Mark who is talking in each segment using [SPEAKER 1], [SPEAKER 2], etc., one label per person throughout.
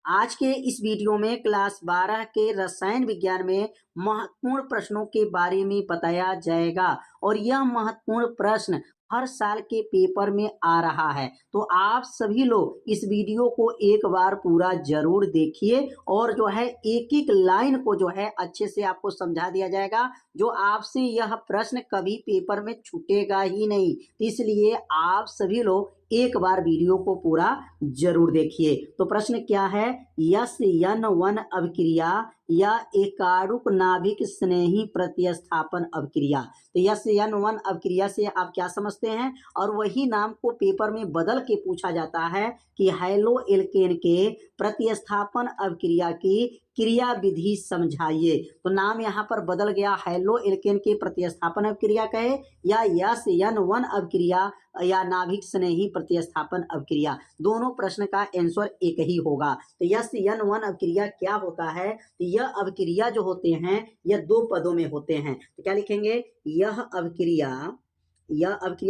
[SPEAKER 1] आज के इस वीडियो में क्लास 12 के रसायन विज्ञान में महत्वपूर्ण प्रश्नों के बारे में बताया जाएगा और यह महत्वपूर्ण प्रश्न हर साल के पेपर में आ रहा है। तो आप सभी लोग इस वीडियो को एक बार पूरा जरूर देखिए और जो है एक एक लाइन को जो है अच्छे से आपको समझा दिया जाएगा, जो आपसे यह प्रश्न कभी पेपर में छूटेगा ही नहीं। इसलिए आप सभी लोग एक बार वीडियो को पूरा जरूर देखिए। तो प्रश्न क्या है, SN1 अभिक्रिया या एकारुक नाभिक स्नेही प्रतिस्थापन अभिक्रिया। तो SN1 अभिक्रिया से आप क्या समझते हैं, और वही नाम को पेपर में बदल के पूछा जाता है कि हैलो एल्केन के प्रतिस्थापन अभिक्रिया की क्रिया विधि समझाइए। तो नाम यहाँ पर बदल गया, हैलो एल्केन के प्रतिस्थापन अभिक्रिया कहे या SN1 अभिक्रिया या नाभिक स्नेही प्रतिस्थापन अभिक्रिया। दोनों प्रश्न का आंसर एक ही होगा। तो SN1 अभिक्रिया क्या होता है, तो यह अभिक्रिया जो होते हैं यह दो पदों में होते हैं। तो क्या लिखेंगे, यह अभिक्रिया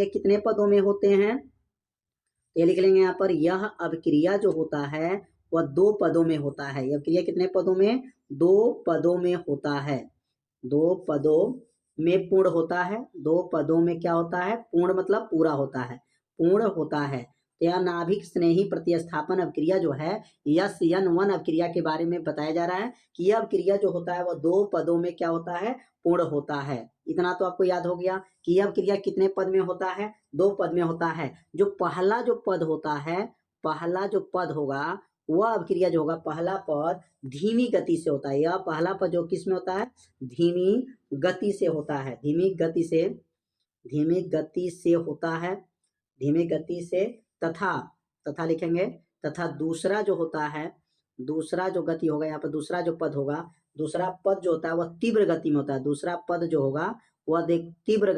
[SPEAKER 1] कितने पदों में होते हैं, तो ये लिख लेंगे यहाँ पर, यह अभिक्रिया जो होता है वह दो पदों में होता है। यह अभिक्रिया कितने पदों में, दो पदों में होता है। दो पदों में पूर्ण होता है। दो पदों में क्या होता है, पूर्ण मतलब पूरा होता है, पूर्ण होता है। तो यह नाभिक स्नेही प्रतिस्थापन अभिक्रिया जो है SN1 अभिक्रिया के बारे में बताया जा रहा है कि यह अभिक्रिया जो होता है वह दो पदों में क्या होता है, पूर्ण होता है। इतना तो आपको याद हो गया कि यह अभिक्रिया कितने पद में होता है, दो पद में होता है। जो पहला जो पद होता है, पहला जो पद होगा वह अभिक्रिया जो होगा, पहला पद धीमी गति से होता है। यह पहला पद जो किस में होता है, धीमी गति से होता है। धीमी गति से होता है, धीमी गति से। तथा लिखेंगे, तथा दूसरा जो होता है, दूसरा जो गति होगा यहाँ पर, दूसरा जो पद होगा, दूसरा पद जो होता है वह तीव्र गति में होता है। दूसरा पद जो होगा वह देख तीव्र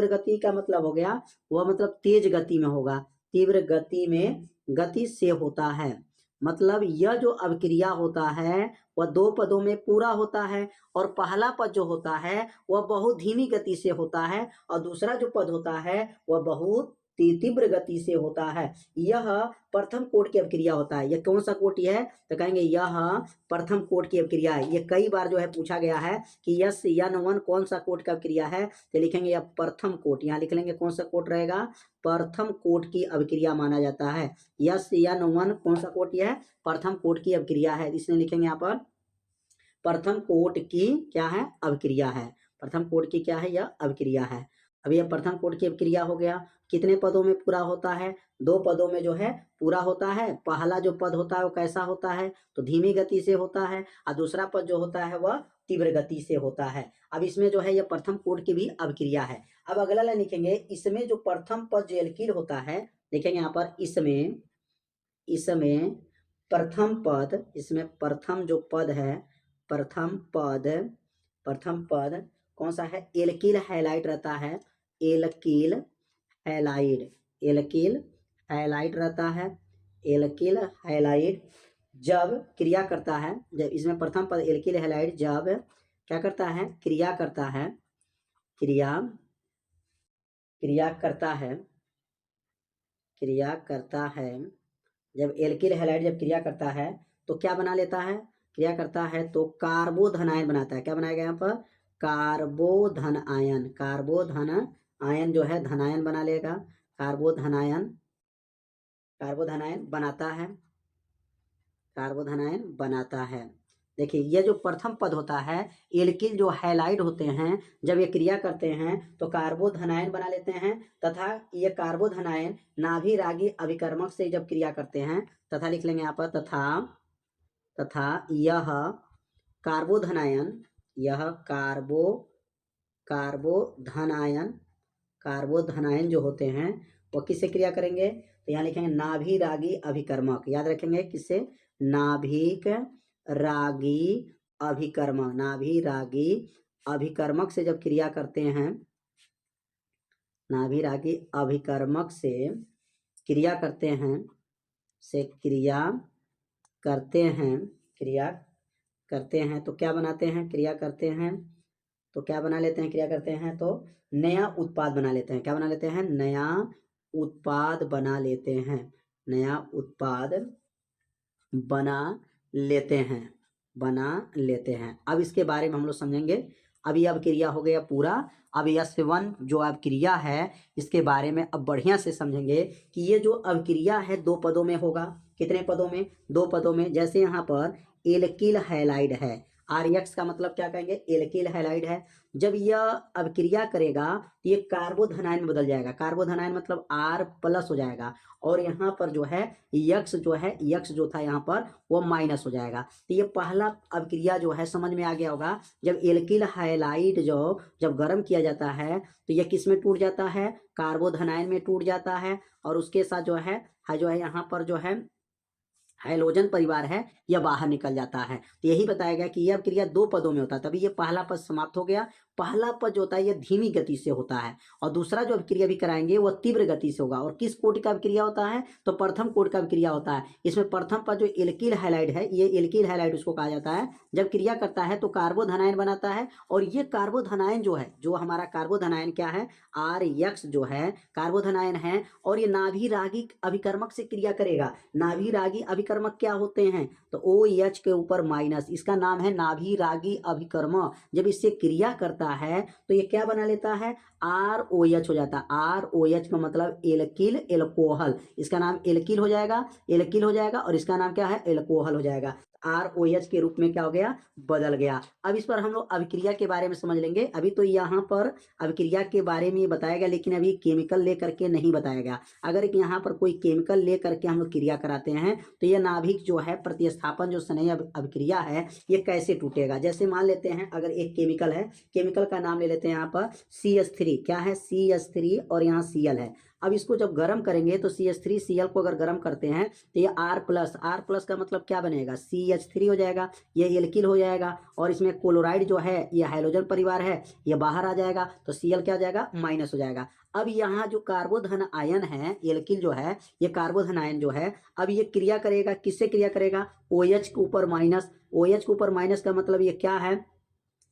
[SPEAKER 1] गति का मतलब हो गया वह मतलब तेज गति में होगा, तीव्र गति में गति से होता है। मतलब यह जो अभिक्रिया होता है वह दो पदों में पूरा होता है, और पहला पद जो होता है वह बहुत धीमी गति से होता है, और दूसरा जो पद होता है वह बहुत तीव्र गति से होता है। यह प्रथम कोटि की अभिक्रिया होता है। यह कौन सा कोटि है, तो कहेंगे यह प्रथम कोटि की अभिक्रिया है। ये कई बार जो है पूछा गया है कि SN1 कौन सा कोटि का अभिक्रिया है, तो लिखेंगे यह प्रथम कोटि। यहाँ लिख लेंगे कौन सा कोटि रहेगा, प्रथम कोटि की अभिक्रिया माना जाता है। SN1 कौन सा कोटि है, प्रथम कोटि की अभिक्रिया है, इसलिए लिखेंगे यहाँ पर प्रथम कोटि की क्या है, अभिक्रिया है। प्रथम कोटि की क्या है, यह अभिक्रिया है। अब यह प्रथम कोटि की अभिक्रिया हो गया। कितने पदों में पूरा होता है, दो पदों में जो है पूरा होता है। पहला जो पद होता है वो कैसा होता है, तो धीमी गति से होता है, और दूसरा पद जो होता है वह तीव्र गति से होता है। अब इसमें जो है यह प्रथम कोटि की भी अभिक्रिया है। अब अगला लाइन लिखेंगे, इसमें जो प्रथम पद जो एल्किल होता है, देखेंगे यहाँ पर, इसमें प्रथम पद, इसमें प्रथम जो पद है, प्रथम पद कौन सा है, एल्किल हैलाइड रहता है। एल्किल हैलाइड रहता है। एल्किल हैलाइड जब क्रिया करता है, जब इसमें प्रथम पद एल्किल हैलाइड जब क्या करता है, क्रिया करता है, जब एल्किल हैलाइड जब क्रिया करता है तो क्या बना लेता है, क्रिया करता है तो कार्बोधन आयन बनाता है। क्या बनाएगा यहाँ पर, कार्बोधन आयन जो है धनायन बना लेगा। कार्बोधन आयन बनाता है। देखिए यह जो प्रथम पद होता है, एल्किल जो हैलाइड होते हैं जब ये क्रिया करते हैं तो कार्बोधनायन बना लेते हैं, तथा ये कार्बोधनायन नाभिरागी अभिकर्मक से जब क्रिया करते हैं, तथा लिख लेंगे यहाँ पर, तथा यह कार्बोधनायन जो होते हैं वो किससे क्रिया करेंगे, तो यहाँ लिखेंगे नाभिरागी अभिकर्मक। याद रखेंगे किससे, नाभिक रागी अभिकर्मक से जब क्रिया करते हैं, नाभिरागी अभिकर्मक से क्रिया करते हैं, तो क्या बनाते हैं, क्रिया करते हैं तो क्या बना लेते हैं, क्रिया करते हैं तो नया उत्पाद बना लेते हैं। क्या बना लेते हैं, नया उत्पाद बना लेते हैं, बना लेते हैं। अब इसके बारे में हम लोग समझेंगे। अभी अब क्रिया हो गया पूरा। अब यश1 जो अब क्रिया है इसके बारे में अब बढ़िया से समझेंगे कि ये जो अब क्रिया है दो पदों में होगा। कितने पदों में? दो पदों में। जैसे यहाँ पर एल्किल हैलाइड है, आर एक्स का मतलब क्या कहेंगे? एल्किल हैलाइड है। जब यह अभिक्रिया करेगा तो ये कार्बोधनायन में बदल जाएगा। कार्बोधनायन मतलब आर प्लस हो जाएगा और यहाँ पर जो है यक्स जो था यहाँ पर वो माइनस हो जाएगा। तो ये पहला अभिक्रिया जो है समझ में आ गया होगा। जब एल्किल हैलाइड जब गर्म किया जाता है तो यह किस में टूट जाता है? कार्बोधनायन में टूट जाता है और उसके साथ जो है यहाँ पर जो है हाइड्रोजन परिवार है यह बाहर निकल जाता है। तो यही बताया गया कि यह क्रिया दो पदों में होता है, तभी ये पहला पद समाप्त हो गया। पहला पद जो होता है यह धीमी गति से होता है और दूसरा जो अभिक्रिया भी कराएंगे वह तीव्र गति से होगा। और किस कोटि का अभिक्रिया होता है? तो प्रथम कोटि का अभिक्रिया होता है। इसमें प्रथम पद जो एल्किल हैलाइड है, ये एल्किल हैलाइड उसको कहा जाता है। जब क्रिया करता है तो कार्बोधनायन बनाता है और ये कार्बोधनायन जो है, जो हमारा कार्बोधनायन क्या है? आर एक्स जो है कार्बोधनायन है और ये नाभि रागी अभिकर्मक से क्रिया करेगा। नाभि रागी अभिकर्मक क्या होते हैं? तो ओ एच के ऊपर माइनस, इसका नाम है नाभि रागी अभिकर्मक। जब इससे क्रिया करता है तो ये क्या बना लेता है? आर ओ एच हो जाता है। आर ओ एच का मतलब एल्किल एल्कोहल, इसका नाम एल्किल हो जाएगा और इसका नाम क्या है? एल्कोहल हो जाएगा। आर ओ एच के रूप में क्या हो गया? बदल गया। अब इस पर हम लोग अभिक्रिया के बारे में समझ लेंगे। अभी तो यहाँ पर अभिक्रिया के बारे में बताया गया लेकिन अभी केमिकल लेकर के नहीं बताया गया। अगर यहाँ पर कोई केमिकल ले करके हम लोग क्रिया कराते हैं तो ये नाभिक जो है प्रतिस्थापन जो स्नेह अभिक्रिया है ये कैसे टूटेगा? जैसे मान लेते हैं अगर एक केमिकल है, केमिकल का नाम ले लेते हैं यहाँ पर CH3। क्या है? CH3 और यहाँ Cl है। अब इसको जब गर्म करेंगे तो CH3 Cl को अगर गर्म करते हैं तो ये R प्लस का मतलब क्या बनेगा? CH3 हो जाएगा, ये एल्किल हो जाएगा और इसमें क्लोराइड जो है ये हाइड्रोजन परिवार है ये बाहर आ जाएगा तो Cl क्या हो जाएगा? माइनस हो जाएगा। अब यहाँ जो कार्बोधन आयन है एल्किल जो है ये कार्बोधन आयन जो है अब ये क्रिया करेगा, किससे क्रिया करेगा? OH के ऊपर माइनस। OH के ऊपर माइनस का मतलब ये क्या है?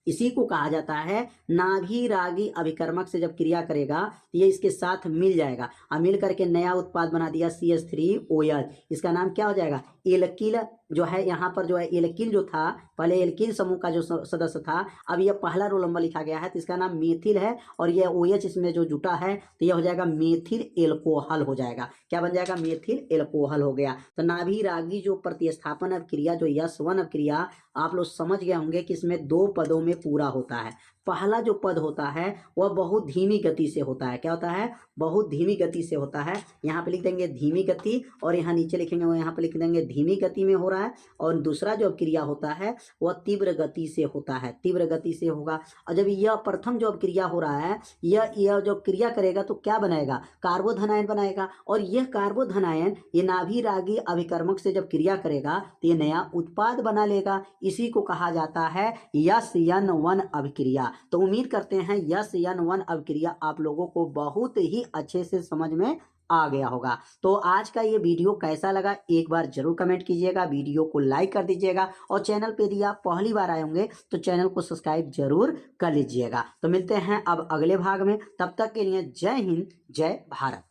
[SPEAKER 1] इसी को कहा जाता है नाभि रागी अभिकर्मक से जब क्रिया करेगा तो ये इसके साथ मिल जाएगा और मिल करके नया उत्पाद बना दिया CH3OH। इसका नाम क्या हो जाएगा? एल्किल जो है यहाँ पर जो है एल्किल जो था पहले एल्किल समूह का जो सदस्य था अब यह पहला रोल नंबर लिखा गया है तो इसका नाम मेथिल है और यह OH इसमें जो जुटा है तो यह हो जाएगा मेथिल एल्कोहल हो जाएगा। क्या बन जाएगा? मेथिल एल्कोहल हो गया। तो नाभि रागी जो प्रतिस्थापन अभिक्रिया जो यश1 अभिक्रिया आप लोग समझ गए होंगे कि इसमें दो पदों में पूरा होता है। पहला जो पद होता है वह बहुत धीमी गति से होता है। क्या होता है? बहुत धीमी गति से होता है। यहाँ पे लिख देंगे धीमी गति और यहाँ नीचे लिखेंगे वो यहाँ पे लिख देंगे धीमी गति में हो रहा है। और दूसरा जो क्रिया होता है वह तीव्र गति से होता है, तीव्र गति से होगा। और जब यह प्रथम जो क्रिया हो रहा है यह जो क्रिया करेगा तो क्या बनाएगा? कार्बोधनायन बनाएगा और यह कार्बोधनायन ये नाभि रागी अभिकर्मक से जब क्रिया करेगा तो ये नया उत्पाद बना लेगा। इसी को कहा जाता है यश1 अभिक्रिया। तो उम्मीद करते हैं यश1 अभिक्रिया आप लोगों को बहुत ही अच्छे से समझ में आ गया होगा। तो आज का ये वीडियो कैसा लगा एक बार जरूर कमेंट कीजिएगा, वीडियो को लाइक कर दीजिएगा और चैनल पे यदि आप पहली बार आए होंगे तो चैनल को सब्सक्राइब जरूर कर लीजिएगा। तो मिलते हैं अब अगले भाग में, तब तक के लिए जय हिंद जय भारत।